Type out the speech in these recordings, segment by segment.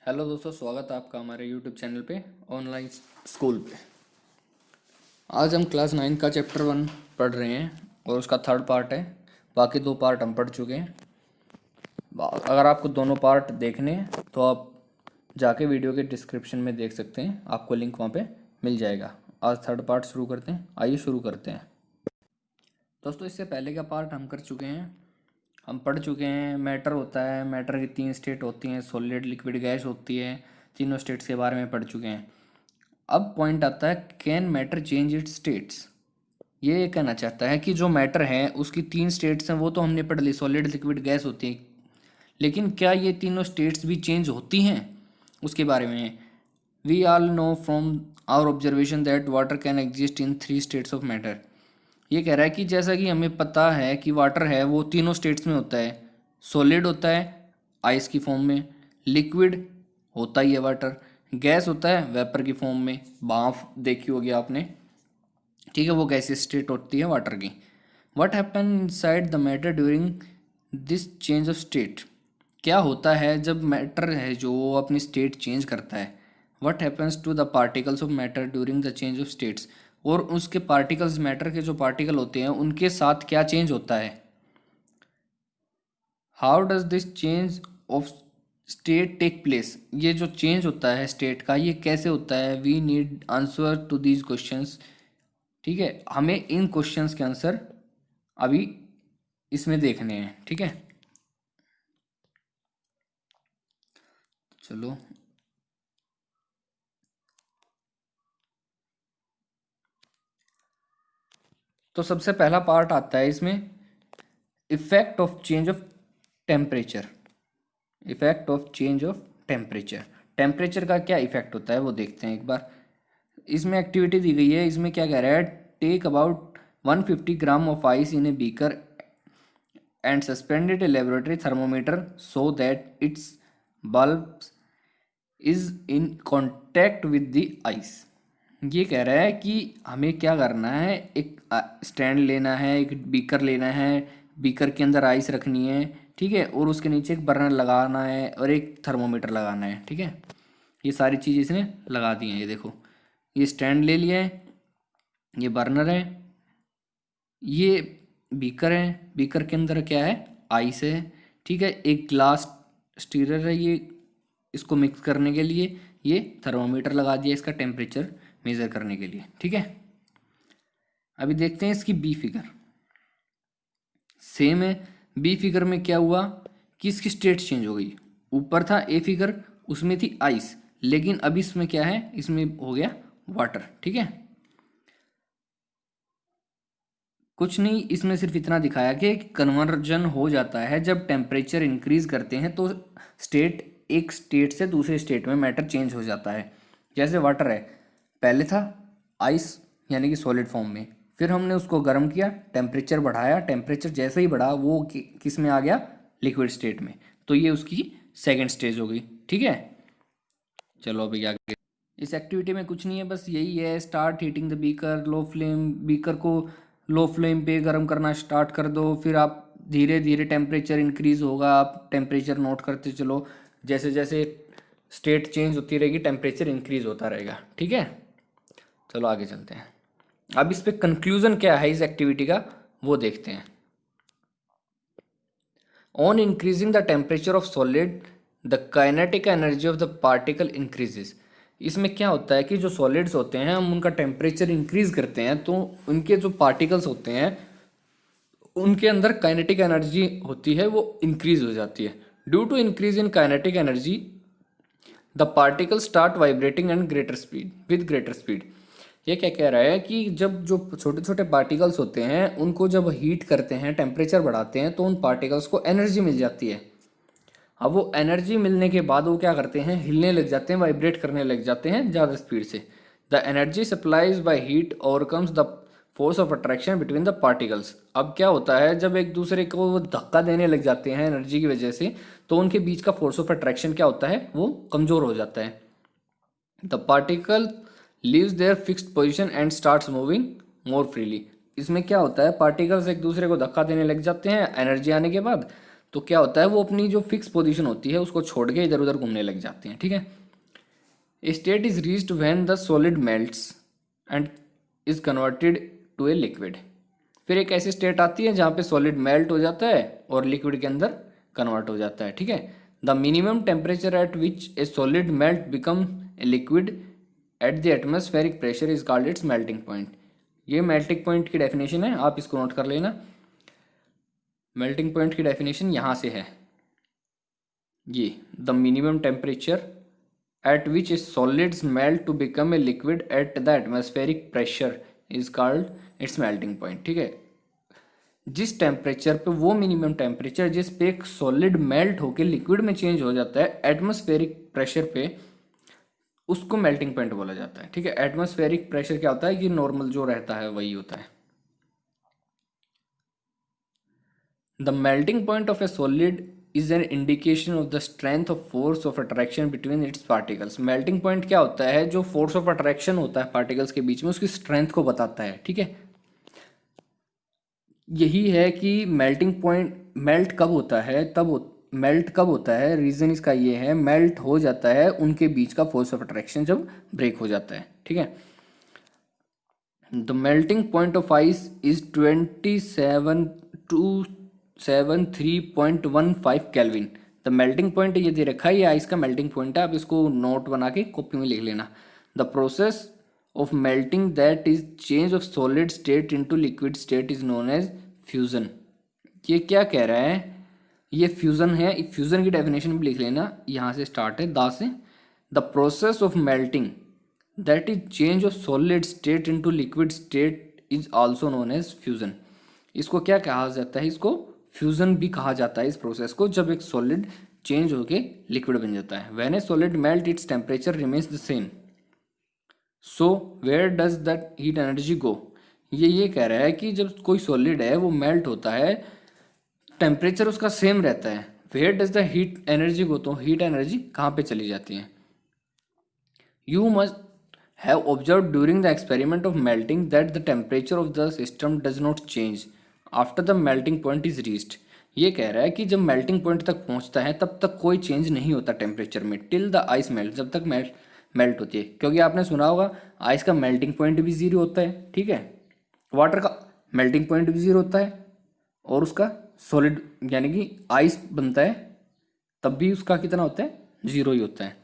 Hello दोस्तों, स्वागत है आपका हमारे यूट्यूब चैनल पे ऑनलाइन स्कूल पे। आज हम क्लास 9 का चैप्टर 1 पढ़ रहे हैं और उसका थर्ड पार्ट है। बाकी दो पार्ट हम पढ़ चुके हैं। अगर आपको दोनों पार्ट देखने हैं तो आप जाके वीडियो के डिस्क्रिप्शन में देख सकते हैं, आपको लिंक वहाँ पे मिल जाएगा। आज थर्ड पार्ट शुरू करते हैं, आइए शुरू करते हैं। दोस्तों, इससे पहले का पार्ट हम कर चुके हैं, हम पढ़ चुके हैं। मैटर होता है, मैटर की 3 स्टेट होती हैं, सॉलिड, लिक्विड, गैस होती है। तीनों स्टेट्स के बारे में पढ़ चुके हैं। अब पॉइंट आता है, can matter change it's states. ये कहना चाहता है कि जो मैटर है उसकी 3 स्टेट्स हैं, वो तो हमने पढ़ ली, सॉलिड, लिक्विड, गैस होती है। लेकिन क्या ये तीनों स्टेट्स भी चेंज होती हैं, उसके बारे में। We all know from our observation that water can exist in 3 states of matter. ये कह रहा है कि जैसा कि हमें पता है कि वाटर है वो तीनों स्टेट्स में होता है। सॉलिड होता है आइस की फॉर्म में, लिक्विड होता ही है वाटर, गैस होता है वेपर की फॉर्म में, भाप देखी होगी आपने, ठीक है, वो गैसीय स्टेट होती है वाटर की। What happen inside the matter during this change of state. क्या होता है जब मैटर है जो वो अपनी स्टेट चेंज करता है। What happens to the particles of matter during the change of states. और उसके पार्टिकल्स, मैटर के जो पार्टिकल होते हैं उनके साथ क्या चेंज होता है। How does this change of state take place. ये जो चेंज होता है स्टेट का, ये कैसे होता है। We need answer to these questions. ठीक है, हमें इन क्वेश्चंस के आंसर अभी इसमें देखने हैं। ठीक है, चलो। तो सबसे पहला पार्ट आता है इसमें, effect of change of temperature. Effect of change of temperature, temperature का क्या इफेक्ट होता है वो देखते हैं एक बार। इसमें एक्टिविटी दी गई है, इसमें क्या कह रहा है, take about 150 gram of ice in a beaker and suspended a laboratory thermometer so that its bulb is in contact with the ice. ये कह रहा है कि हमें क्या करना है, एक स्टैंड लेना है, एक बीकर लेना है, बीकर के अंदर आइस रखनी है, ठीक है, और उसके नीचे एक बर्नर लगाना है और एक थर्मोमीटर लगाना है। ठीक है, ये सारी चीज़ इसने लगा दी हैं। ये देखो, ये स्टैंड ले लिया है, ये बर्नर है, ये बीकर है, बीकर के अंदर क्या है, आइस है, ठीक है, एक ग्लास स्टीरर है ये, इसको मिक्स करने के लिए, ये थर्मोमीटर लगा दिया इसका टेम्परेचर मेज़र करने के लिए। ठीक है, अभी देखते हैं इसकी बी फिगर। सेम है, बी फिगर में क्या हुआ कि इसकी स्टेट चेंज हो गई। ऊपर था ए फिगर, उसमें थी आइस, लेकिन अभी इसमें क्या है, इसमें हो गया वाटर। ठीक है, कुछ नहीं, इसमें सिर्फ इतना दिखाया कि कन्वर्जन हो जाता है जब टेम्परेचर इंक्रीज करते हैं तो स्टेट, एक स्टेट से दूसरे स्टेट में मैटर चेंज हो जाता है। जैसे वाटर है, पहले था आइस यानी कि सॉलिड फॉर्म में, फिर हमने उसको गर्म किया, टेम्परेचर बढ़ाया, टेम्परेचर जैसे ही बढ़ा वो किस में आ गया, लिक्विड स्टेट में। तो ये उसकी सेकेंड स्टेज हो गई। ठीक है, चलो अभी आगे। इस एक्टिविटी में कुछ नहीं है, बस यही है, start heating the beaker, low flame, beaker को लो फ्लेम पे गर्म करना स्टार्ट कर दो। फिर आप धीरे धीरे टेम्परेचर इंक्रीज होगा, आप टेम्परेचर नोट करते चलो, जैसे जैसे स्टेट चेंज होती रहेगी टेम्परेचर इंक्रीज होता रहेगा। ठीक है, चलो आगे चलते हैं। अब इस पे कंक्लूजन क्या है इस एक्टिविटी का वो देखते हैं। On increasing the temperature of solid the kinetic energy of the particle increases. इसमें क्या होता है कि जो सॉलिड्स होते हैं हम उनका टेम्परेचर इंक्रीज करते हैं तो उनके जो पार्टिकल्स होते हैं उनके अंदर काइनेटिक एनर्जी होती है वो इंक्रीज हो जाती है। Due to increase in kinetic energy the particle start vibrating and greater speed with greater speed. ये क्या कह रहा है कि जब जो छोटे छोटे पार्टिकल्स होते हैं उनको जब हीट करते हैं, टेम्परेचर बढ़ाते हैं, तो उन पार्टिकल्स को एनर्जी मिल जाती है। अब वो एनर्जी मिलने के बाद वो क्या करते हैं, हिलने लग जाते हैं, वाइब्रेट करने लग जाते हैं ज़्यादा स्पीड से। The energy supplies by heat overcomes the force of attraction between the particles. अब क्या होता है, जब एक दूसरे को वो धक्का देने लग जाते हैं एनर्जी की वजह से, तो उनके बीच का फोर्स ऑफ अट्रैक्शन क्या होता है, वो कमज़ोर हो जाता है। The particle leaves their fixed position and starts moving more freely. इसमें क्या होता है, पार्टिकल्स एक दूसरे को धक्का देने लग जाते हैं एनर्जी आने के बाद, तो क्या होता है, वो अपनी जो फिक्स पोजीशन होती है उसको छोड़ के इधर उधर घूमने लग जाते हैं, ठीक है। A state is reached when the solid melts and is converted to a liquid. फिर एक ऐसी स्टेट आती है जहाँ पे सॉलिड मेल्ट हो जाता है और लिक्विड के अंदर कन्वर्ट हो जाता है, ठीक है। The minimum temperature at which A solid melt become a liquid at the atmospheric pressure is called its melting point. ये मेल्टिंग पॉइंट की डेफिनेशन है, आप इसको नोट कर लेना। मेल्टिंग पॉइंट की डेफिनेशन यहाँ से है ये, the minimum temperature at which solids melt to become a liquid at the atmospheric pressure is called its melting point, ठीक है। जिस टेम्परेचर पे, वो मिनिमम टेम्परेचर जिस पे एक सॉलिड मेल्ट होकर लिक्विड में चेंज हो जाता है एटमॉस्फेरिक प्रेशर पे, उसको मेल्टिंग पॉइंट बोला जाता है, ठीक है। एटमॉस्फेरिक प्रेशर क्या होता है कि नॉर्मल जो रहता है वही होता है। The melting point of A solid is an indication of the strength of force of attraction between its particles. Melting point क्या होता है, जो फोर्स ऑफ अट्रैक्शन होता है पार्टिकल्स के बीच में, उसकी स्ट्रेंथ को बताता है, ठीक है। यही है कि मेल्टिंग पॉइंट मेल्ट कब होता है, मेल्ट कब होता है, रीजन इसका ये है, मेल्ट हो जाता है उनके बीच का फोर्स ऑफ अट्रैक्शन जब ब्रेक हो जाता है, ठीक है। The melting point of ice is 27 to 73.15 kelvin. The melting point ये दे रखा है, ये आइस का मेल्टिंग पॉइंट है, आप इसको नोट बना के कॉपी में लिख लेना। The process of melting that is change of solid state into liquid state is known as fusion. ये क्या कह रहा है, ये फ्यूजन है। फ्यूजन की डेफिनेशन भी लिख लेना, यहाँ से स्टार्ट है दा से। The process of melting that is change of solid state into liquid state is also known as fusion. इसको क्या कहा जाता है, इसको फ्यूजन भी कहा जाता है इस प्रोसेस को, जब एक सॉलिड चेंज होके लिक्विड बन जाता है। When a solid melt its temperature remains the same, so where does that heat energy go. ये कह रहा है कि जब कोई सॉलिड है वो मेल्ट होता है, टेम्परेचर उसका सेम रहता है, where does the heat energy go, तो हीट एनर्जी कहाँ पे चली जाती है। You must have observed during the experiment of melting that the temperature of the system does not change after the melting point is reached। ये कह रहा है कि जब मेल्टिंग पॉइंट तक पहुंचता है तब तक कोई चेंज नहीं होता टेम्परेचर में, टिल द आइस मेल्ट, जब तक मेल्ट होती है। क्योंकि आपने सुना होगा आइस का मेल्टिंग पॉइंट भी जीरो होता है, ठीक है। वाटर का मेल्टिंग पॉइंट भी जीरो होता है और उसका सॉलिड यानी कि आइस बनता है तब भी उसका कितना होता है, जीरो ही होता है,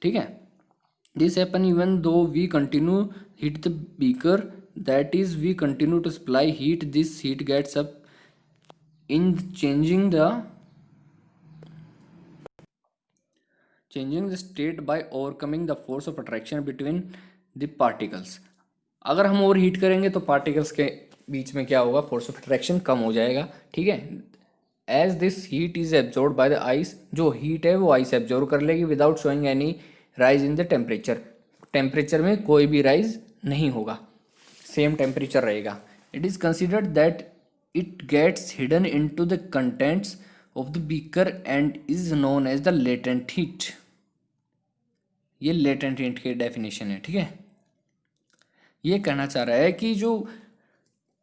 ठीक है। This happen even though we continue heat the beaker, that is we continue to supply heat, this heat gets up in changing the state by overcoming the force of attraction between the particles। अगर हम और heat करेंगे तो particles के बीच में क्या होगा, force of attraction कम हो जाएगा, ठीक है। As this heat is absorb by the ice, जो हीट है वो आइस एब्जॉर्ब कर लेगी without showing any rise in the temperature. Temperature में कोई भी राइज नहीं होगा, सेम टेम्परेचर रहेगा। It is considered that it gets hidden into the contents of the beaker and is known as the latent heat. ये latent heat की definition है, ठीक है। ये कहना चाह रहा है कि जो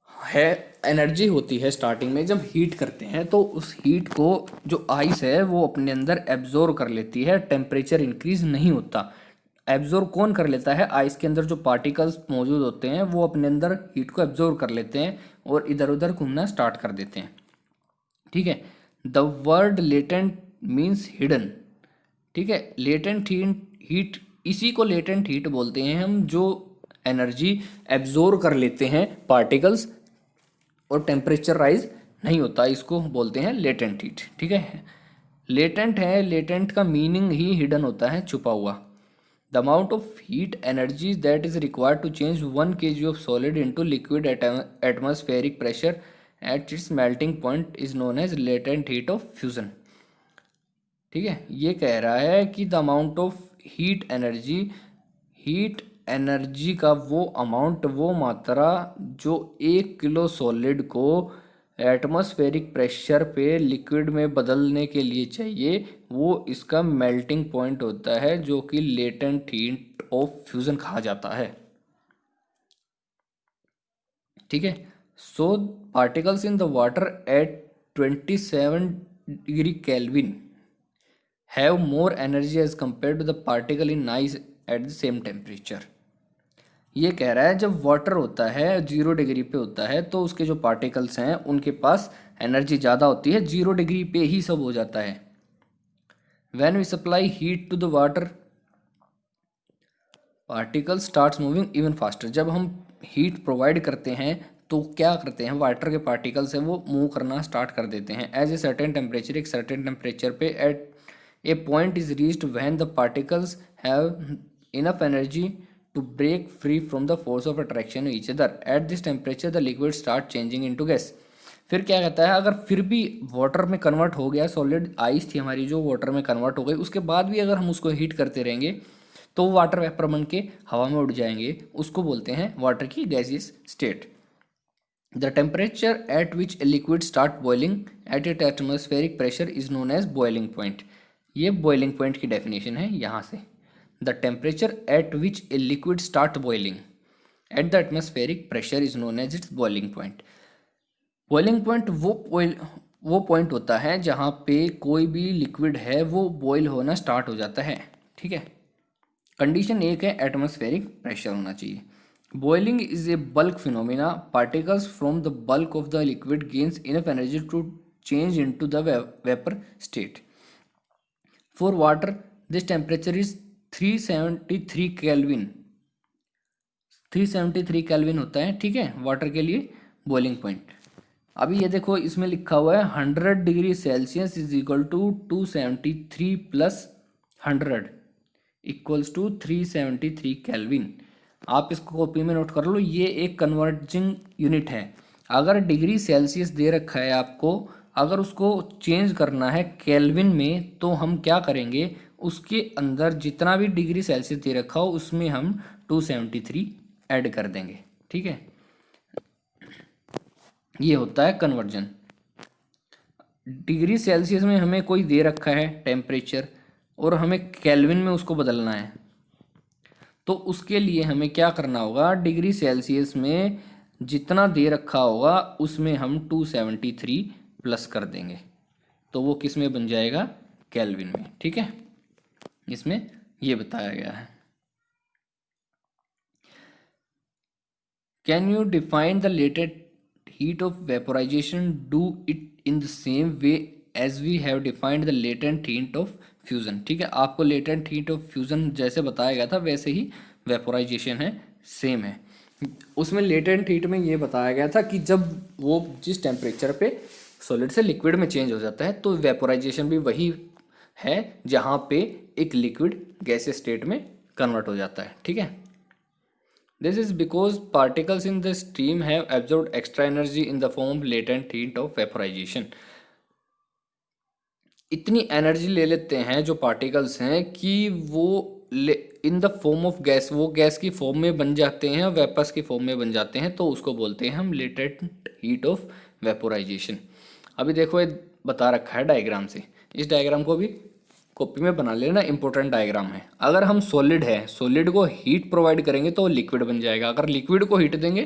है एनर्जी होती है स्टार्टिंग में, जब हीट करते हैं तो उस हीट को जो आइस है वो अपने अंदर एब्जॉर्ब कर लेती है, टेम्परेचर इंक्रीज नहीं होता। एब्जॉर्ब कौन कर लेता है, आइस के अंदर जो पार्टिकल्स मौजूद होते हैं वो अपने अंदर हीट को एब्जॉर्ब कर लेते हैं और इधर उधर घूमना स्टार्ट कर देते हैं, ठीक है। The word latent means hidden, ठीक है। लेटेंट हीट इसी को लेटेंट हीट बोलते हैं हम, जो एनर्जी एब्जॉर्ब कर लेते हैं पार्टिकल्स और टेम्परेचर राइज नहीं होता, इसको बोलते हैं लेटेंट हीट, ठीक है। लेटेंट है, लेटेंट का मीनिंग ही हिडन होता है, छुपा हुआ। The amount of heat energy that is required to change 1 kg of solid into liquid at atmospheric pressure at its melting point is known as latent heat of fusion, ठीक है। ये कह रहा है कि the amount of heat energy का वो amount, वो मात्रा जो 1 किलो सॉलिड को एटमॉस्फेरिक प्रेशर पे लिक्विड में बदलने के लिए चाहिए, वो इसका मेल्टिंग पॉइंट होता है, जो कि लेटेंट हीट ऑफ फ्यूजन कहा जाता है, ठीक है। So particles in the water at 27 degree kelvin have more energy as compare to the particle in ice at the same temperature. ये कह रहा है जब वाटर होता है 0 डिग्री पे होता है तो उसके जो पार्टिकल्स हैं उनके पास एनर्जी ज़्यादा होती है, 0 डिग्री पे ही सब हो जाता है। When we supply heat to the water particle starts moving even faster. जब हम हीट प्रोवाइड करते हैं तो क्या करते हैं, वाटर के पार्टिकल्स हैं वो मूव करना स्टार्ट कर देते हैं एज ए सर्टेन टेम्परेचर, एक सर्टेन टेम्परेचर पे at a point is reached when the particles have enough energy to break free from the force of attraction each other. At this temperature the liquid start changing into gas. फिर क्या कहता है, अगर फिर भी water में convert हो गया, सॉलिड आइस थी हमारी जो वाटर में कन्वर्ट हो गई, उसके बाद भी अगर हम उसको हीट करते रहेंगे तो वाटर वेपर बन के हवा में उड़ जाएंगे, उसको बोलते हैं वाटर की gaseous state. The temperature at which a liquid start boiling at it atmospheric pressure is known as boiling point. ये बॉइलिंग पॉइंट की डेफिनेशन है यहाँ से। The temperature at which a liquid start boiling at the atmospheric pressure is known as its boiling point. Boiling point वो point होता है जहाँ पे कोई भी लिक्विड है वो बॉयल होना स्टार्ट हो जाता है। ठीक है, कंडीशन एक है एटमॉस्फेरिक प्रेशर होना चाहिए। Boiling is a bulk phenomena, particles from the bulk of the liquid gains enough energy to change into the vapour state. For water this temperature is 373 kelvin. 373 kelvin होता है, ठीक है, water के लिए boiling point. अभी ये देखो इसमें लिखा हुआ है 100 degree Celsius is equal to 273 plus 100 equals to 373 kelvin. आप इसको कॉपी में नोट कर लो, ये एक कन्वर्जिंग यूनिट है। अगर डिग्री सेल्सियस दे रखा है आपको, अगर उसको चेंज करना है केल्विन में तो हम क्या करेंगे, उसके अंदर जितना भी डिग्री सेल्सियस दे रखा हो उसमें हम 273 ऐड कर देंगे। ठीक है, ये होता है कन्वर्जन। डिग्री सेल्सियस में हमें कोई दे रखा है टेम्परेचर और हमें केल्विन में उसको बदलना है, तो उसके लिए हमें क्या करना होगा, डिग्री सेल्सियस में जितना दे रखा होगा उसमें हम 273 प्लस कर देंगे, तो वो किस में बन जाएगा, केल्विन में। ठीक है, इसमें ये बताया गया है। Can you define the latest heat of vaporization? Do it in the same way as we have defined the latent heat of fusion। ठीक है, आपको latent heat of fusion जैसे बताया गया था वैसे ही vaporization है, सेम है। उसमें latent heat में ये बताया गया था कि जब वो जिस टेम्परेचर पे सॉलिड से लिक्विड में चेंज हो जाता है तो वेपोराइजेशन भी वही है जहाँ पे एक लिक्विड गैसीय स्टेट में कन्वर्ट हो जाता है। ठीक है, this is because particles in the stream have absorbed extra energy in the form of latent heat of vaporization। इतनी एनर्जी ले लेते हैं जो पार्टिकल्स हैं कि वो in the form of gas, वो गैस की फॉर्म में बन जाते हैं, वेपर्स की फॉर्म में बन जाते हैं, तो उसको बोलते हैं हम लेटेंट हीट ऑफ वेपोराइजेशन। अभी देखो ये बता रखा है डायग्राम से, इस डायग्राम को भी कॉपी में बना लेना, इंपॉर्टेंट डायग्राम है। अगर हम सॉलिड है, सॉलिड को हीट प्रोवाइड करेंगे तो लिक्विड बन जाएगा, अगर लिक्विड को हीट देंगे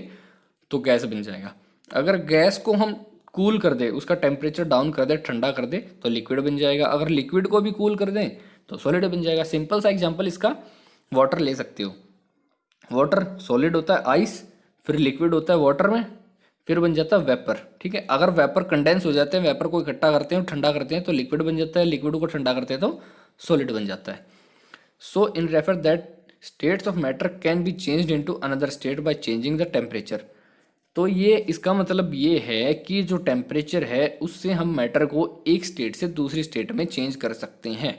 तो गैस बन जाएगा, अगर गैस को हम कूल कर दे, उसका टेम्परेचर डाउन कर दे, ठंडा कर दे तो लिक्विड बन जाएगा, अगर लिक्विड को भी कूल कर दें तो सॉलिड बन जाएगा। सिंपल सा एग्जांपल इसका वाटर ले सकते हो। वाटर सॉलिड होता है आइस, फिर लिक्विड होता है वाटर में, फिर बन जाता है वेपर। ठीक है, अगर वेपर कंडेंस हो जाते हैं, वेपर को इकट्ठा करते हैं, ठंडा करते हैं तो लिक्विड बन जाता है, लिक्विड को ठंडा करते हैं तो सॉलिड बन जाता है। So infer that states of matter can be changed into another state by changing the temperature. तो ये इसका मतलब ये है कि जो टेम्परेचर है उससे हम मैटर को एक स्टेट से दूसरी स्टेट में चेंज कर सकते हैं।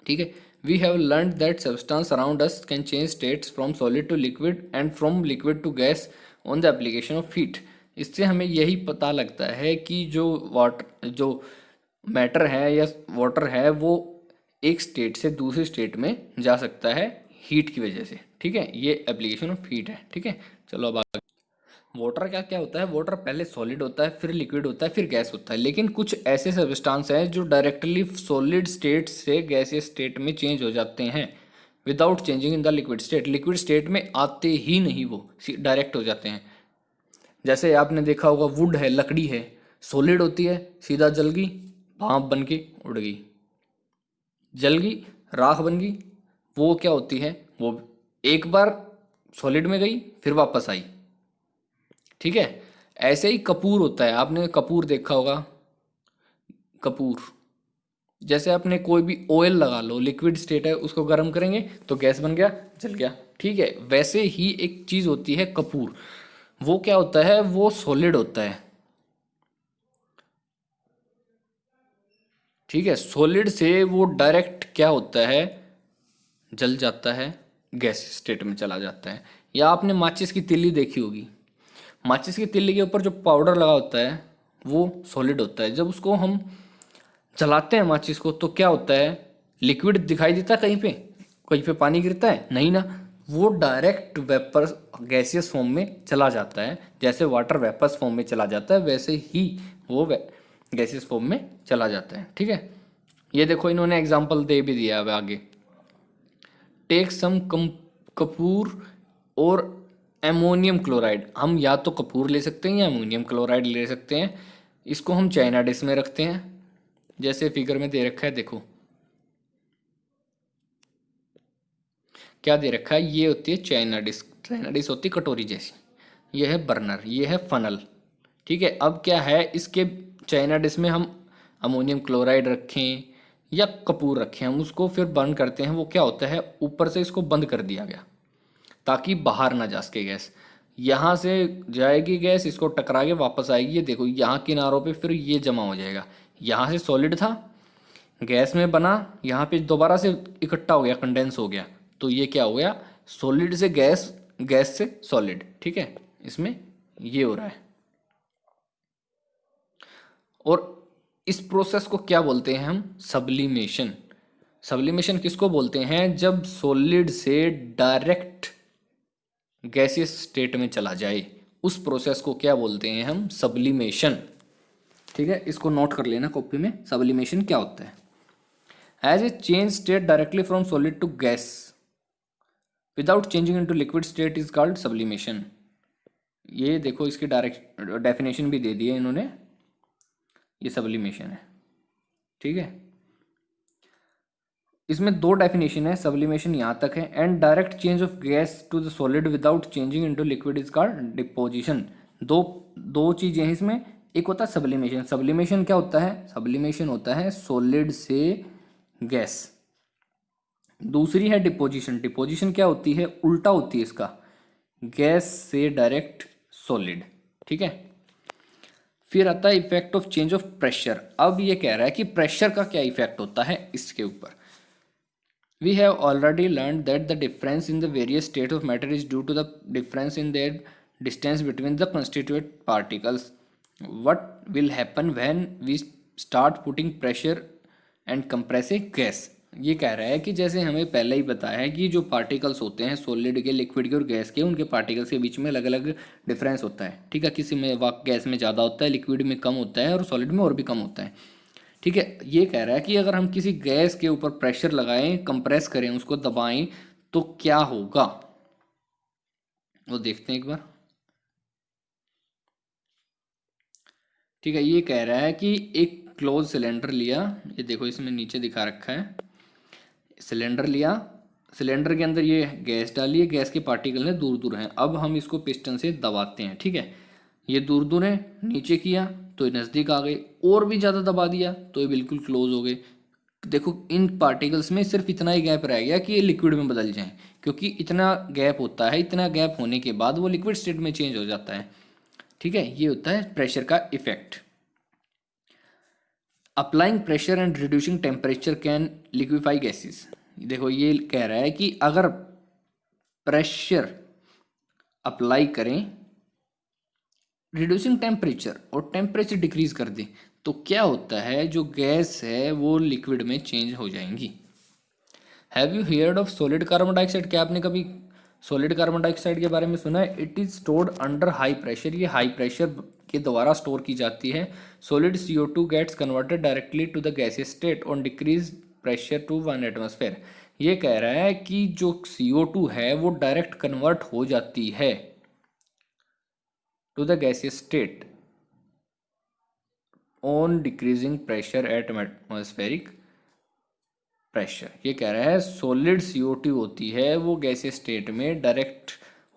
ठीक है, we have learn that substance around us can change states from solid to liquid and from liquid to gas on the application of heat. इससे हमें यही पता लगता है कि जो मैटर है या वाटर है वो एक स्टेट से दूसरी स्टेट में जा सकता है हीट की वजह से। ठीक है, ये एप्लीकेशन ऑफ हीट है। ठीक है, चलो अब आगे। वाटर क्या क्या होता है, वाटर पहले सॉलिड होता है, फिर लिक्विड होता है, फिर गैस होता है, लेकिन कुछ ऐसे सब्सटेंस हैं जो डायरेक्टली सॉलिड स्टेट से गैसीय स्टेट में चेंज हो जाते हैं without changing in the liquid state. Liquid state में आते ही नहीं, वो डायरेक्ट हो जाते हैं। जैसे आपने देखा होगा वुड है, लकड़ी है, सॉलिड होती है, सीधा जल गई, भाप बन के उड़ गई, जल गई, राख बन गई। वो क्या होती है, वो एक बार सॉलिड में गई फिर वापस आई। ठीक है, ऐसे ही कपूर होता है, आपने कपूर देखा होगा। कपूर, जैसे आपने कोई भी ऑयल लगा लो, लिक्विड स्टेट है, उसको गर्म करेंगे तो गैस बन गया, जल गया। ठीक है, वैसे ही एक चीज होती है कपूर। वो क्या होता है, वो सॉलिड होता है। ठीक है, सॉलिड से वो डायरेक्ट क्या होता है, जल जाता है, गैस स्टेट में चला जाता है। या आपने माचिस की तिल्ली देखी होगी, माचिस की तिल्ली के ऊपर जो पाउडर लगा होता है वो सॉलिड होता है। जब उसको हम जलाते हैं माचिस को तो क्या होता है, लिक्विड दिखाई देता है कहीं पे, कहीं पे पानी गिरता है, नहीं ना। वो डायरेक्ट वेपर गैसियस फॉर्म में चला जाता है। जैसे वाटर वेपर्स फॉर्म में चला जाता है वैसे ही वो गैसियस फॉर्म में चला जाता है। ठीक है, ये देखो इन्होंने एग्जांपल दे भी दिया है आगे। टेक सम कपूर और एमोनियम क्लोराइड। हम या तो कपूर ले सकते हैं या अमोनियम क्लोराइड ले सकते हैं। इसको हम चाइना डिश में रखते हैं, जैसे फिगर में दे रखा है, देखो क्या दे रखा है। ये होती है चाइना डिश, चाइना डिश होती है कटोरी जैसी। ये है बर्नर, ये है फनल। ठीक है, अब क्या है, इसके चाइना डिश में हम अमोनियम क्लोराइड रखें या कपूर रखें, हम उसको फिर बर्न करते हैं। वो क्या होता है, ऊपर से इसको बंद कर दिया गया ताकि बाहर ना जा सके गैस। यहाँ से जाएगी गैस, इसको टकरा के वापस आएगी। ये देखो यहाँ किनारों पे फिर ये जमा हो जाएगा। यहाँ से सॉलिड था, गैस में बना, यहाँ पे दोबारा से इकट्ठा हो गया, कंडेंस हो गया, तो ये क्या हो गया, सॉलिड से गैस, गैस से सॉलिड। ठीक है, इसमें ये हो रहा है। और इस प्रोसेस को क्या बोलते हैं हम, सब्लिमेशन। सब्लिमेशन किसको बोलते हैं, जब सॉलिड से डायरेक्ट गैसियस स्टेट में चला जाए, उस प्रोसेस को क्या बोलते हैं हम, सब्लिमेशन। ठीक है, इसको नोट कर लेना कॉपी में, सब्लिमेशन क्या होता है। As a change state directly from solid to gas without changing into liquid state is called sublimation. ये देखो इसकी डायरेक्ट डेफिनेशन भी दे दी है इन्होंने, ये सब्लिमेशन है। ठीक है, इसमें दो डेफिनेशन है, सब्लिमेशन यहाँ तक है। And direct change of gas to the solid without changing into liquid is called deposition. दो दो चीजें हैं इसमें, एक होता है सब्लिमेशन। सब्लिमेशन क्या होता है, सब्लिमेशन होता है सॉलिड से गैस। दूसरी है डिपोजिशन। डिपोजिशन क्या होती है, उल्टा होती है इसका, गैस से डायरेक्ट सॉलिड। ठीक है, फिर आता है effect of change of pressure. अब ये कह रहा है कि प्रेशर का क्या इफेक्ट होता है इसके ऊपर। We have already learned that the difference in the various states of matter is due to the difference in their distance between the constituent particles. What will happen when we start putting pressure and compressing gas? ये कह रहा है कि जैसे हमें पहले ही बताया है कि जो पार्टिकल्स होते हैं सॉलिड के, लिक्विड के और गैस के, उनके पार्टिकल्स के बीच में अलग अलग डिफरेंस होता है। ठीक है, किसी में गैस में ज़्यादा होता है, लिक्विड में कम होता है और सॉलिड में और भी कम होता है। ठीक है, ये कह रहा है कि अगर हम किसी गैस के ऊपर प्रेशर लगाएं, कंप्रेस करें, उसको दबाएं तो क्या होगा, वो देखते हैं एक बार। ठीक है, ये कह रहा है कि एक क्लोज सिलेंडर लिया, ये देखो इसमें नीचे दिखा रखा है, सिलेंडर लिया, सिलेंडर के अंदर ये गैस डाली है, गैस के पार्टिकल हैं दूर दूर हैं। अब हम इसको पिस्टन से दबाते हैं। ठीक है, ये दूर दूर है, नीचे किया तो ये नज़दीक आ गए, और भी ज़्यादा दबा दिया तो ये बिल्कुल क्लोज हो गए। देखो इन पार्टिकल्स में सिर्फ इतना ही गैप रह गया कि ये लिक्विड में बदल जाएं, क्योंकि इतना गैप होता है, इतना गैप होने के बाद वो लिक्विड स्टेट में चेंज हो जाता है। ठीक है, ये होता है प्रेशर का effect. Applying pressure and reducing temperature can liquefy gases. देखो ये कह रहा है कि अगर प्रेशर अप्लाई करें, रिड्यूसिंग टेम्परेचर, और टेम्परेचर डिक्रीज कर दें, तो क्या होता है, जो गैस है वो लिक्विड में चेंज हो जाएंगी। Have you heard of solid carbon dioxide? क्या आपने कभी सॉलिड कार्बन डाइऑक्साइड के बारे में सुना है? It is stored under high pressure, ये हाई प्रेशर के द्वारा स्टोर की जाती है। Solid CO2 gets converted directly to the gaseous state on decrease pressure to 1 atmosphere. ये कह रहा है कि जो CO2 है वो डायरेक्ट कन्वर्ट हो जाती है to the gaseous state on decreasing pressure at atmospheric pressure. ये कह रहा है सॉलिड CO2 होती है वो गैसीय स्टेट में डायरेक्ट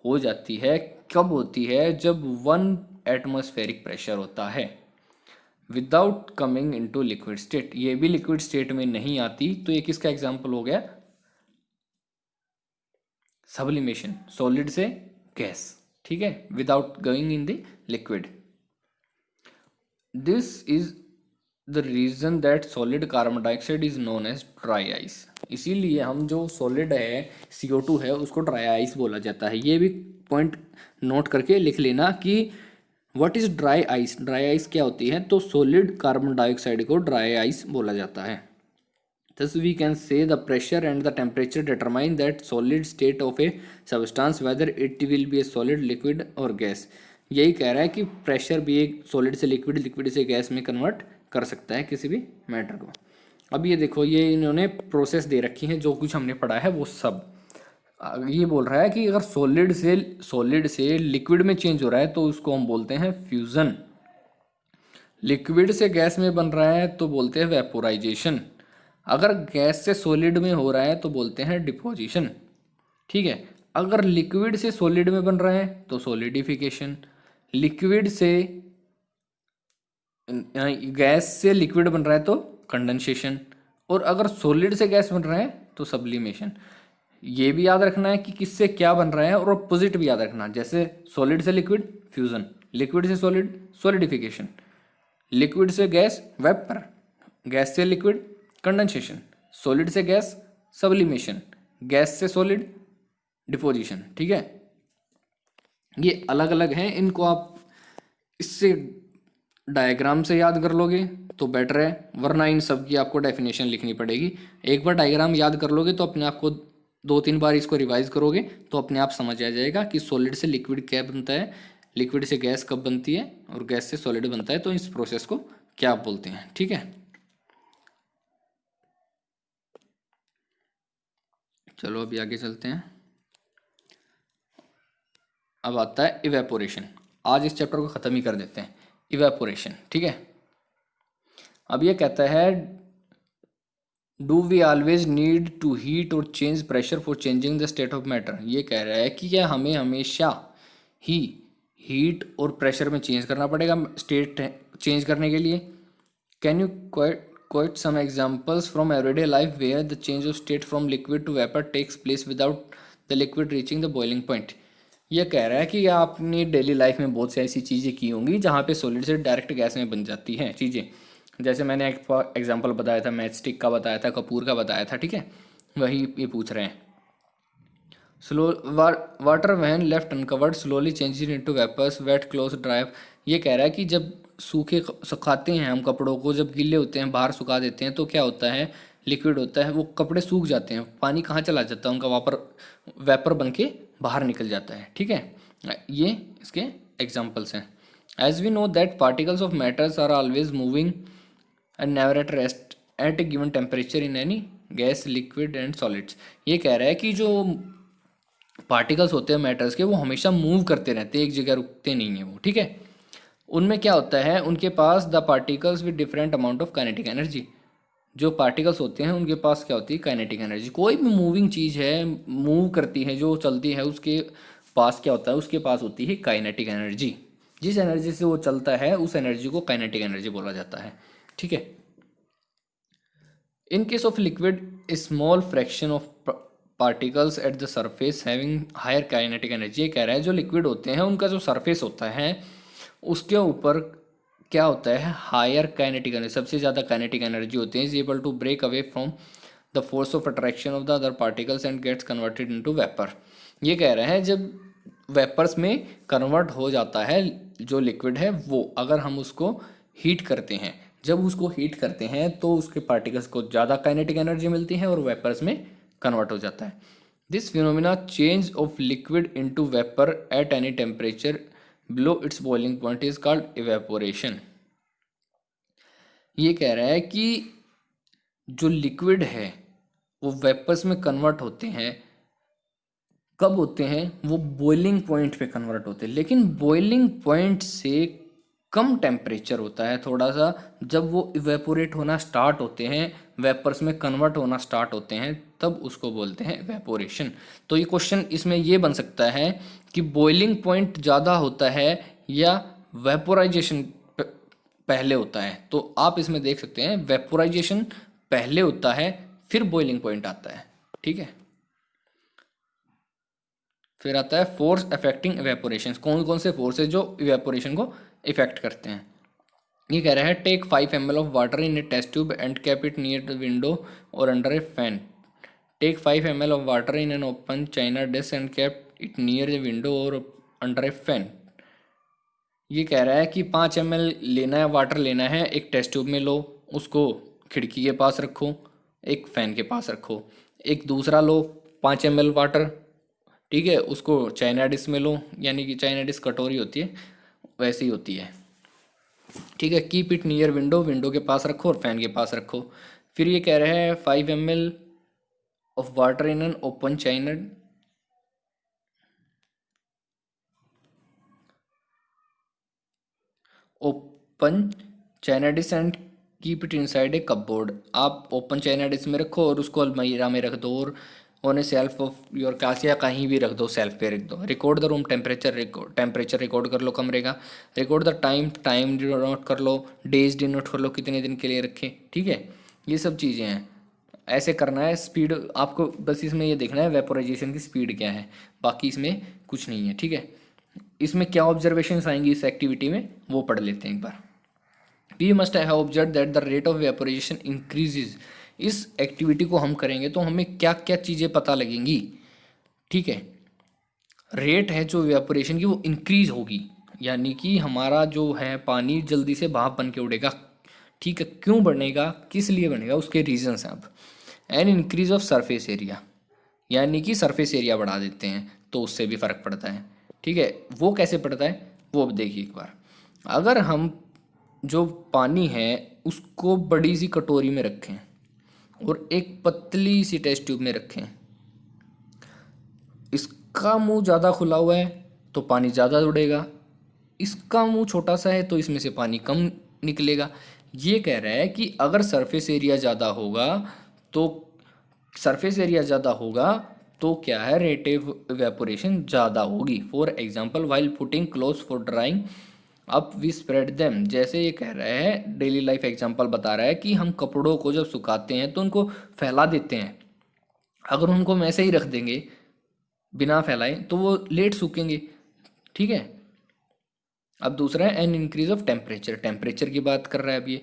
हो जाती है। कब होती है? जब 1 एटमॉस्फेरिक प्रेशर होता है, without coming into liquid state. ये भी लिक्विड स्टेट में नहीं आती। तो ये किसका एग्जाम्पल हो गया? सब्लिमेशन, सॉलिड से गैस, ठीक है, without going in the liquid. This is the reason that solid carbon dioxide is known as dry ice. इसीलिए हम जो सॉलिड है CO2 है उसको ड्राई आइस बोला जाता है। ये भी पॉइंट नोट करके लिख लेना कि what is dry ice. Dry ice क्या होती है? तो सॉलिड कार्बन डाइऑक्साइड को ड्राई आइस बोला जाता है। Thus we can say the pressure and the temperature determine that solid state of a substance whether it will be a solid, liquid or gas। यही कह रहा है कि प्रेशर भी एक सॉलिड से लिक्विड, लिक्विड से गैस में कन्वर्ट कर सकता है किसी भी मैटर को। अब ये देखो, ये इन्होंने प्रोसेस दे रखी है, जो कुछ हमने पढ़ा है वो सब। ये बोल रहा है कि अगर सॉलिड से लिक्विड में चेंज हो रहा है तो उसको हम बोलते हैं फ्यूजन। लिक्विड से गैस में बन रहा है तो बोलते हैं वेपोराइजेशन। अगर गैस से सॉलिड में हो रहा है तो बोलते हैं डिपोजिशन, ठीक है। अगर लिक्विड से सॉलिड में बन रहा है तो सॉलिडिफिकेशन। लिक्विड से गैस से लिक्विड बन रहा है तो कंडेंसेशन। और अगर सॉलिड से गैस बन रहा है तो सब्लिमेशन। ये भी याद रखना है कि किससे क्या बन रहा है, और अपोजिट भी याद रखना। जैसे सॉलिड से लिक्विड फ्यूजन, लिक्विड से सॉलिड सॉलिडिफिकेशन, लिक्विड से गैस वेपर, गैस से लिक्विड कंडेंसेशन, सॉलिड से गैस सब्लिमेशन, गैस से सॉलिड डिपोजिशन, ठीक है। ये अलग अलग हैं, इनको आप इससे डायग्राम से याद कर लोगे तो बेटर है, वरना इन सब की आपको डेफिनेशन लिखनी पड़ेगी। एक बार डायग्राम याद कर लोगे तो अपने आप को 2-3 बार इसको रिवाइज करोगे तो अपने आप समझ आ जाएगा कि सॉलिड से लिक्विड क्या बनता है, लिक्विड से गैस कब बनती है, और गैस से सॉलिड बनता है तो इस प्रोसेस को क्या बोलते हैं, ठीक है। चलो अभी आगे चलते हैं। अब आता है इवेपोरेशन। आज इस चैप्टर को ख़त्म ही कर देते हैं। इवेपोरेशन, ठीक है। अब ये कहता है do we always need to heat और change pressure for changing the state of matter. ये कह रहा है कि क्या हमें हमेशा ही हीट और प्रेशर में चेंज करना पड़ेगा स्टेट चेंज करने के लिए। Can you quote some examples from everyday life where the change of state from liquid to vapor takes place without the liquid reaching the boiling point। ये कह रहा है कि आपने डेली लाइफ में बहुत सी ऐसी चीज़ें की होंगी जहाँ पे सॉलिड से डायरेक्ट गैस में बन जाती हैं चीज़ें। जैसे मैंने एक एग्जांपल बताया था, मैच स्टिक का बताया था, कपूर का बताया था, ठीक है। वही ये पूछ रहे हैं। Slow water when left uncovered slowly changes into vapours wet clothes dry. ये कह रहा है कि जब सुखाते हैं हम कपड़ों को, जब गीले होते हैं बाहर सुखा देते हैं तो क्या होता है, लिक्विड होता है, वो कपड़े सूख जाते हैं, पानी कहाँ चला जाता है, उनका वेपर बन के बाहर निकल जाता है, ठीक है। ये इसके एग्जाम्पल्स हैं। As we know that particles of matters are always moving and never at rest at a given temperature in any gas liquid and solids. ये कह रहा है कि जो पार्टिकल्स होते हैं मैटर्स के, वो हमेशा मूव करते रहते हैं, एक जगह रुकते नहीं है वो, ठीक है। उनमें क्या होता है, उनके पास the particles with different amount of kinetic energy. जो पार्टिकल्स होते हैं उनके पास क्या होती है, काइनेटिक एनर्जी। कोई भी मूविंग चीज़ है, मूव करती है, जो चलती है, उसके पास क्या होता है, उसके पास होती है काइनेटिक एनर्जी। जिस एनर्जी से वो चलता है उस एनर्जी को काइनेटिक एनर्जी बोला जाता है, ठीक है। In case of liquid a small fraction of particles at the surface having higher kinetic energy. ये कह रहा है जो लिक्विड होते हैं उनका जो सरफेस होता है उसके ऊपर क्या होता है, हायर काइनेटिक एनर्जी, सबसे ज़्यादा काइनेटिक एनर्जी होती है, is able to break away from the force of attraction of the other particles and gets converted into vapour. ये कह रहे हैं जब वेपर्स में कन्वर्ट हो जाता है जो लिक्विड है वो, अगर हम उसको हीट करते हैं, जब उसको हीट करते हैं तो उसके पार्टिकल्स को ज़्यादा काइनेटिक एनर्जी मिलती है और वेपर्स में कन्वर्ट हो जाता है। This phenomena change of liquid into vapour at any temperature below it's boiling point is called evaporation. ये कह रहा है कि जो लिक्विड है वो वेपर्स में कन्वर्ट होते हैं, कब होते हैं, वो बॉइलिंग पॉइंट पे कन्वर्ट होते हैं। लेकिन बॉइलिंग पॉइंट से कम टेम्परेचर होता है थोड़ा सा, जब वो इवेपोरेट होना स्टार्ट होते हैं, वेपर्स में कन्वर्ट होना स्टार्ट होते हैं, तब उसको बोलते हैं इवेपोरेशन। तो ये क्वेश्चन इसमें ये बन सकता है कि बॉइलिंग पॉइंट ज़्यादा होता है या वेपोराइजेशन पहले होता है। तो आप इसमें देख सकते हैं वेपोराइजेशन पहले होता है, फिर बॉइलिंग पॉइंट आता है। ठीक है, फिर आता है फोर्स अफेक्टिंग इवेपोरेशन। कौन कौन से फोर्स है जो इवेपोरेशन को इफेक्ट करते हैं। ये कह रहा है take 5 ml of water in a test tube and cap it near the window और under a fan. Take 5 ml of water in an open china dish and cap it near the window और under a fan. ये कह रहा है कि 5 ml लेना है, water लेना है, एक टेस्ट ट्यूब में लो, उसको खिड़की के पास रखो, एक फ़ैन के पास रखो। एक दूसरा लो 5 ml वाटर, ठीक है, उसको चाइना डिश में लो, यानी कि चाइना डिश कटोरी होती है वैसी होती है। ठीक है, keep it near window, window के पास रखो और फैन के पास रखो। फिर ये कह रहे हैं 5 ml of water in an open China open china dish and keep it inside a cupboard. आप ओपन चाइना डिश में रखो और उसको अलमीरा में रख दो और on A self of your class या कहीं भी रख दो, सेल्फ पे रख दो। Record the room temperature, temperature record कर लो कमरे का। Record the time, time note कर लो। डेज डी नोट कर लो, कितने दिन के लिए रखे। ठीक है, ये सब चीज़ें हैं, ऐसे करना है। स्पीड आपको बस इसमें ये देखना है वेपोराइजेशन की स्पीड क्या है, बाकी इसमें कुछ नहीं है। ठीक है, इसमें क्या ऑब्जर्वेशंस आएंगी इस एक्टिविटी में वो पढ़ लेते हैं एक बार। We must have observe that the rate of vaporization increases. इस एक्टिविटी को हम करेंगे तो हमें क्या क्या चीज़ें पता लगेंगी। ठीक है, रेट है जो वेपोरेशन की वो इंक्रीज होगी, यानी कि हमारा जो है पानी जल्दी से भाप बन के उड़ेगा। ठीक है, क्यों बनेगा, किस लिए बनेगा, उसके रीजंस हैं। अब N increase of surface area, यानी कि सरफेस एरिया बढ़ा देते हैं तो उससे भी फर्क पड़ता है। ठीक है, वो कैसे पड़ता है वो अब देखिए एक बार। अगर हम जो पानी है उसको बड़ी सी कटोरी में रखें और एक पतली सी टेस्ट ट्यूब में रखें, इसका मुंह ज़्यादा खुला हुआ है तो पानी ज़्यादा उड़ेगा, इसका मुंह छोटा सा है तो इसमें से पानी कम निकलेगा। ये कह रहा है कि अगर सरफेस एरिया ज़्यादा होगा तो सरफेस एरिया ज़्यादा होगा तो क्या है, रेट ऑफ इवेपोरेशन ज़्यादा होगी। For example while putting clothes for drying up we spread them. जैसे ये कह रहा है डेली लाइफ एग्जाम्पल बता रहा है कि हम कपड़ों को जब सुखाते हैं तो उनको फैला देते हैं। अगर उनको हम ऐसे ही रख देंगे बिना फैलाए तो वो लेट सूखेंगे। ठीक है, अब दूसरा है an increase of temperature. Temperature की बात कर रहा है अब ये।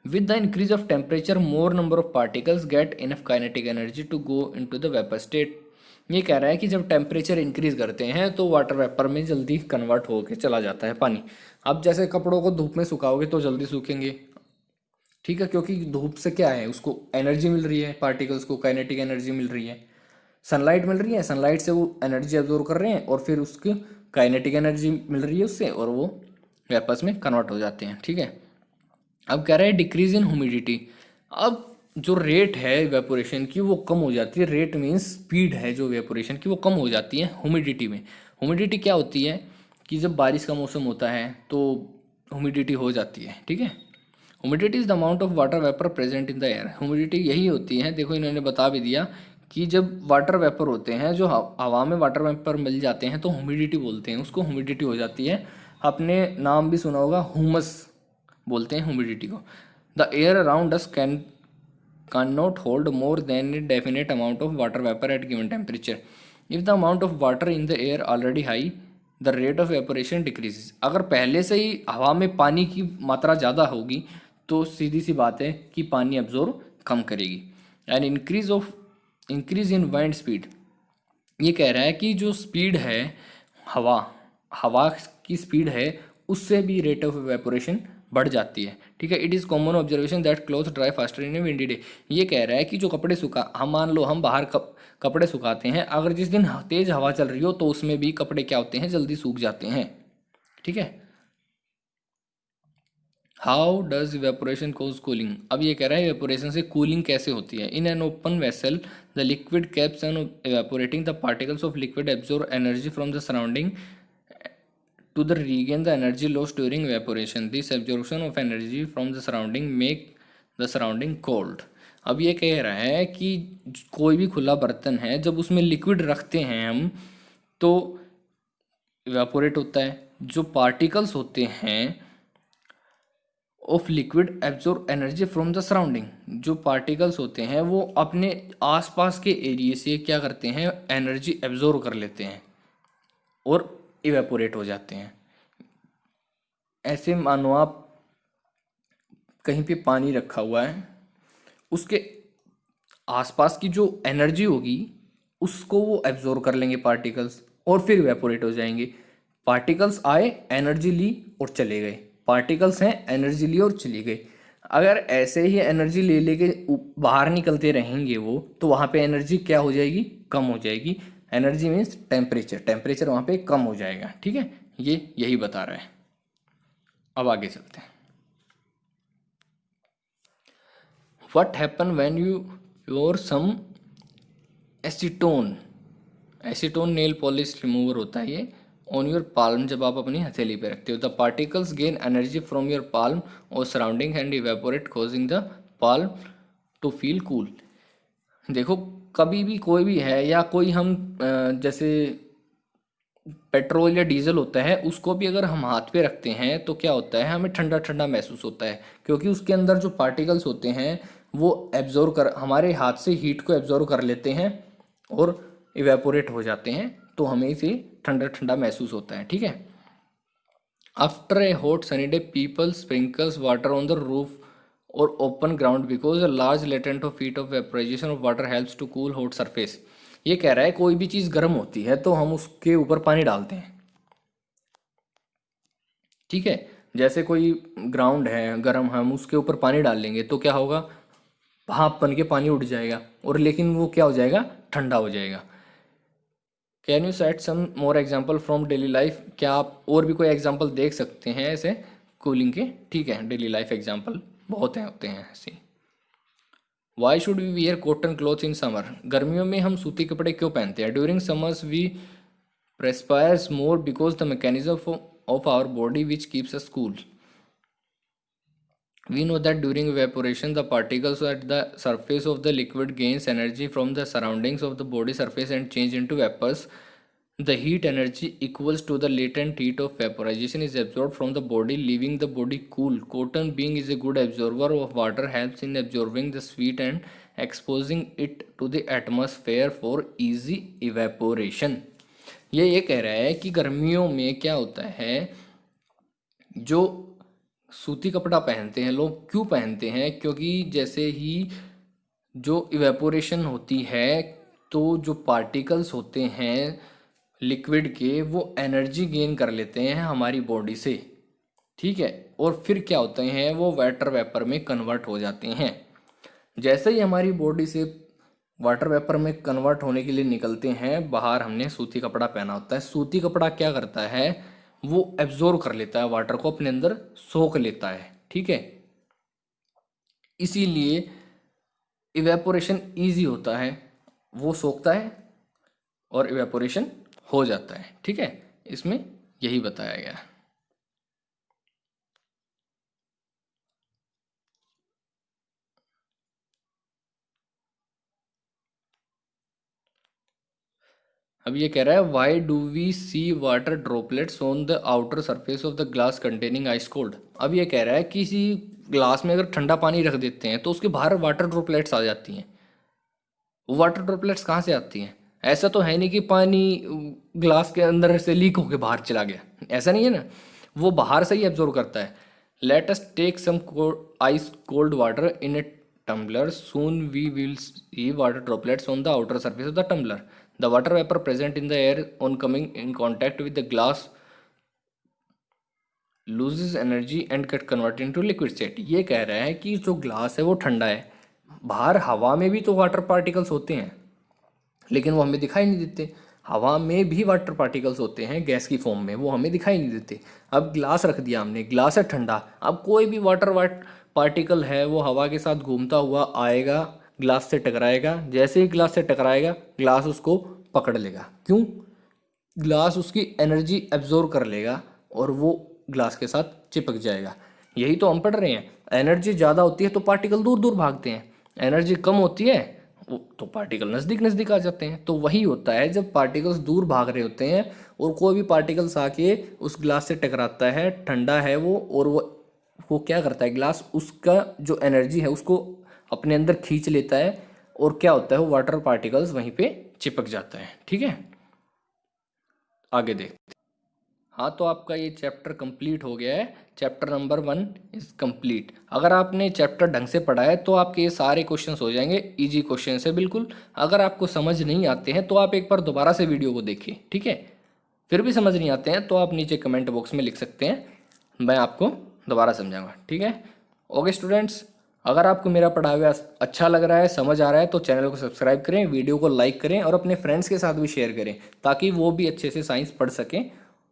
With the increase of temperature more number of particles get enough kinetic energy to go into the vapour state. ये कह रहा है कि जब टेम्परेचर इंक्रीज करते हैं तो वाटर वेपर में जल्दी कन्वर्ट होकर चला जाता है पानी। अब जैसे कपड़ों को धूप में सुखाओगे तो जल्दी सूखेंगे। ठीक है, क्योंकि धूप से क्या है, उसको एनर्जी मिल रही है, पार्टिकल्स को काइनेटिक एनर्जी मिल रही है, सनलाइट मिल रही है, सनलाइट से वो एनर्जी एब्जॉर्व कर रहे हैं और फिर उसकी काइनेटिक एनर्जी मिल रही है उससे, और वो वेपर्स में कन्वर्ट हो जाते हैं। ठीक है, अब कह रहे हैं डिक्रीज इन ह्यूमिडिटी। अब जो रेट है वेपोरेशन की वो कम हो जाती है। रेट मीन्स स्पीड है जो वेपोरेशन की वो कम हो जाती है ह्यूमिडिटी में। ह्यूमिडिटी क्या होती है कि जब बारिश का मौसम होता है तो ह्यूमिडिटी हो जाती है। ठीक है, humidity is the amount of water vapour present in the air. Humidity यही होती है, देखो इन्होंने बता भी दिया कि जब वाटर वेपर होते हैं, जो हवा में वाटर वेपर मिल जाते हैं तो ह्यूमिडिटी बोलते हैं उसको, ह्यूमिडिटी हो जाती है। आपने नाम भी सुना होगा ह्यूमस बोलते हैं ह्यूमिडिटी को। The air around us can not hold more than a definite amount of water vapour at given temperature. If the amount of water in the air already high the rate of evaporation decreases. अगर पहले से ही हवा में पानी की मात्रा ज़्यादा होगी तो सीधी सी बात है कि पानी अब्जॉर्व कम करेगी। And increase in wind speed. ये कह रहा है कि जो स्पीड है हवा हवा की स्पीड है उससे भी रेट ऑफ इवेपोरेशन बढ़ जाती है। ठीक है, it is common observation that cloth dry faster in A windy day. ये कह रहा है कि जो कपड़े सुखा, हम मान लो हम बाहर कपड़े सुखाते हैं, अगर जिस दिन तेज़ हवा चल रही हो तो उसमें भी कपड़े क्या होते हैं, जल्दी सूख जाते हैं। ठीक है, how does evaporation cause cooling. अब ये कह रहा है इवेपोरेशन से कूलिंग कैसे होती है। इन an open vessel the liquid caps on evaporating the particles of liquid absorb energy from the surrounding to the regain the energy lost during evaporation. This absorption of energy from the surrounding make the surrounding cold. अब ये कह रहा है कि कोई भी खुला बर्तन है, जब उसमें लिक्विड रखते हैं हम तो इवेपोरेट होता है। जो पार्टिकल्स होते हैं of liquid absorb energy from the surrounding, जो पार्टिकल्स होते हैं वो अपने आसपास के एरिया से क्या करते हैं, एनर्जी एब्जॉर्ब कर लेते हैं और इवेपोरेट हो जाते हैं। ऐसे मानो आप कहीं पे पानी रखा हुआ है, उसके आसपास की जो एनर्जी होगी उसको वो एब्जॉर्ब कर लेंगे पार्टिकल्स और फिर इवेपोरेट हो जाएंगे। पार्टिकल्स आए, एनर्जी ली और चले गए, पार्टिकल्स हैं, एनर्जी ली और चली गई। अगर ऐसे ही एनर्जी ले लेके बाहर निकलते रहेंगे वो, तो वहाँ पे एनर्जी क्या हो जाएगी, कम हो जाएगी। एनर्जी मीन्स टेम्परेचर, टेम्परेचर वहाँ पे कम हो जाएगा। ठीक है, ये यही बता रहा है। अब आगे चलते हैं। What happen when you pour some acetone, acetone nail polish remover होता है ये, ऑन योर पाल्म, जब आप अपनी हथेली पे रखते हो। The particles gain energy from your palm और surrounding and evaporate causing the palm to feel cool. देखो कभी भी कोई भी है या कोई हम जैसे पेट्रोल या डीजल होता है, उसको भी अगर हम हाथ पे रखते हैं तो क्या होता है, हमें ठंडा ठंडा महसूस होता है, क्योंकि उसके अंदर जो पार्टिकल्स होते हैं वो एब्जॉर्ब कर, हमारे हाथ से हीट को एब्जॉर्ब कर लेते हैं और इवेपोरेट हो जाते हैं, तो हमें इसे ठंडा ठंडा महसूस होता है। ठीक है। After a hot sunny day people sprinkles water on the roof और open ground because a large latent of heat of vaporization of water helps to cool hot surface. ये कह रहा है कोई भी चीज़ गर्म होती है तो हम उसके ऊपर पानी डालते हैं। ठीक है, जैसे कोई ग्राउंड है गर्म, हम उसके ऊपर पानी डाल लेंगे तो क्या होगा, भाप बन के पानी उड़ जाएगा और लेकिन वो क्या हो जाएगा, ठंडा हो जाएगा। Can you set some more example from daily life, क्या आप और भी कोई एग्जाम्पल देख सकते हैं ऐसे कूलिंग के। ठीक है, डेली लाइफ एग्जाम्पल बहुत हैं, होते हैं ऐसे। Why should we wear cotton cloth in summer, गर्मियों में हम सूती कपड़े क्यों पहनते हैं। During summers we perspires more because the mechanism of our body which keeps us cool. We know that during evaporation, the particles at the surface of the liquid gains energy from the surroundings of the body surface and change into vapors. The heat energy equals to the latent heat of vaporization is absorbed from the body, leaving the body cool. Cotton, being is a good absorber of water, helps in absorbing the sweat and exposing it to the atmosphere for easy evaporation. ये कह रहा है कि गर्मियों में क्या होता है, जो सूती कपड़ा पहनते हैं लोग, क्यों पहनते हैं, क्योंकि जैसे ही जो इवेपोरेशन होती है तो जो पार्टिकल्स होते हैं लिक्विड के वो एनर्जी गेन कर लेते हैं हमारी बॉडी से। ठीक है, और फिर क्या होते हैं, वो वाटर वेपर में कन्वर्ट हो जाते हैं। जैसे ही हमारी बॉडी से वाटर वेपर में कन्वर्ट होने के लिए निकलते हैं बाहर, हमने सूती कपड़ा पहना होता है। सूती कपड़ा क्या करता है, वो एब्जॉर्ब कर लेता है वाटर को, अपने अंदर सोख लेता है। ठीक है, इसीलिए इवेपोरेशन इजी होता है, वो सोखता है और इवेपोरेशन हो जाता है। ठीक है, इसमें यही बताया गया है। अब ये कह रहा है why do we see water droplets on the outer surface of the glass containing ice cold. अब ये कह रहा है किसी ग्लास में अगर ठंडा पानी रख देते हैं तो उसके बाहर वाटर ड्रॉपलेट्स आ जाती हैं। वो वाटर ड्रॉपलेट्स कहाँ से आती हैं, ऐसा तो है नहीं कि पानी ग्लास के अंदर से लीक होके बाहर चला गया, ऐसा नहीं है ना, वो बाहर से ही एब्जॉर्ब करता है। Let us take some ice cold water in a tumbler. Soon we will see water droplets on the outer surface of the tumbler. The water vapor present in the air on coming in contact with the glass loses energy and get converted into liquid state. ये कह रहा है कि जो glass है वो ठंडा है, बाहर हवा में भी तो वाटर पार्टिकल्स होते हैं लेकिन वो हमें दिखाई नहीं देते। हवा में भी वाटर पार्टिकल्स होते हैं गैस की फॉर्म में, वो हमें दिखाई नहीं देते। अब ग्लास रख दिया हमने, ग्लास है ठंडा, अब कोई भी वाटर पार्टिकल है वो हवा के साथ घूमता हुआ आएगा, ग्लास से टकराएगा, जैसे ही ग्लास से टकराएगा ग्लास उसको पकड़ लेगा। क्यों, ग्लास उसकी एनर्जी एब्जॉर्ब कर लेगा और वो ग्लास के साथ चिपक जाएगा। यही तो हम पढ़ रहे हैं। एनर्जी ज़्यादा होती है तो पार्टिकल दूर दूर भागते हैं, एनर्जी कम होती है तो पार्टिकल नज़दीक नज़दीक आ जाते हैं। तो वही होता है जब पार्टिकल्स दूर भाग रहे होते हैं और कोई भी पार्टिकल्स आके उस ग्लास से टकराता है, ठंडा है वो, और वो क्या करता है, ग्लास उसका जो एनर्जी है उसको अपने अंदर खींच लेता है, और क्या होता है, वो वाटर पार्टिकल्स वहीं पे चिपक जाता है। ठीक है, आगे देखते हैं। हाँ, तो आपका ये चैप्टर कंप्लीट हो गया है। Chapter number 1 is complete. अगर आपने चैप्टर ढंग से पढ़ा है तो आपके ये सारे क्वेश्चंस हो जाएंगे, इजी क्वेश्चंस है बिल्कुल। अगर आपको समझ नहीं आते हैं तो आप एक बार दोबारा से वीडियो को देखिए, ठीक है। फिर भी समझ नहीं आते हैं तो आप नीचे कमेंट बॉक्स में लिख सकते हैं, मैं आपको दोबारा समझाऊंगा, ठीक है। ओके स्टूडेंट्स, अगर आपको मेरा पढ़ा हुआ अच्छा लग रहा है, समझ आ रहा है, तो चैनल को सब्सक्राइब करें, वीडियो को लाइक करें और अपने फ्रेंड्स के साथ भी शेयर करें, ताकि वो भी अच्छे से साइंस पढ़ सकें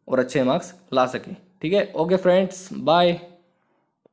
और अच्छे मार्क्स ला सकें। ठीक है, ओके फ्रेंड्स, बाय।